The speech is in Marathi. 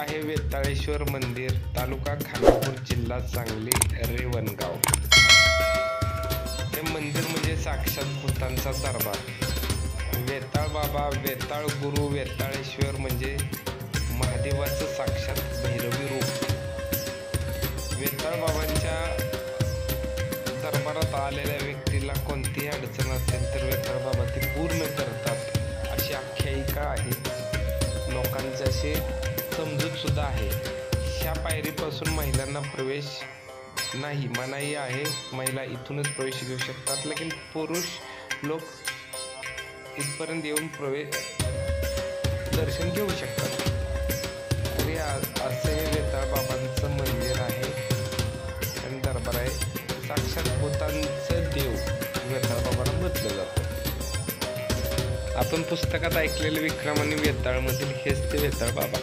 आहे वेताळेश्वर मंदिर, तालुका खानापूर, जिल्हा सांगली, रेवणगाव. हे मंदिर म्हणजे साक्षात भूतांचा दरबार. वेताळ बाबा, वेताळ गुरु, वेताळेश्वर म्हणजे महादेवाचं साक्षात भैरवी रूप. वेताळ बाबांच्या दरबारात आलेल्या व्यक्तीला कोणतीही अडचण असेल तर वेताळ बाबा ती पूर्ण करतात, अशी आख्यायिका आहे. लोकांचे असे समजूत सुद्धा आहे. ह्या पायरीपासून महिलांना प्रवेश नाही, मनाई आहे. महिला इथूनच प्रवेश घेऊ शकतात, लेकिन पुरुष लोक इथपर्यंत येऊन दर्शन घेऊ शकतात. तरी असं हे वेताळ बाबांचं मंदिर आहे आणि दरबार आहे. साक्षात भूतांचं देव वेताळ बाबांना म्हटलं जातं. आपण पुस्तकात ऐकलेले विक्रम आणि वेताळमधील हेच ते वेताळ बाबा.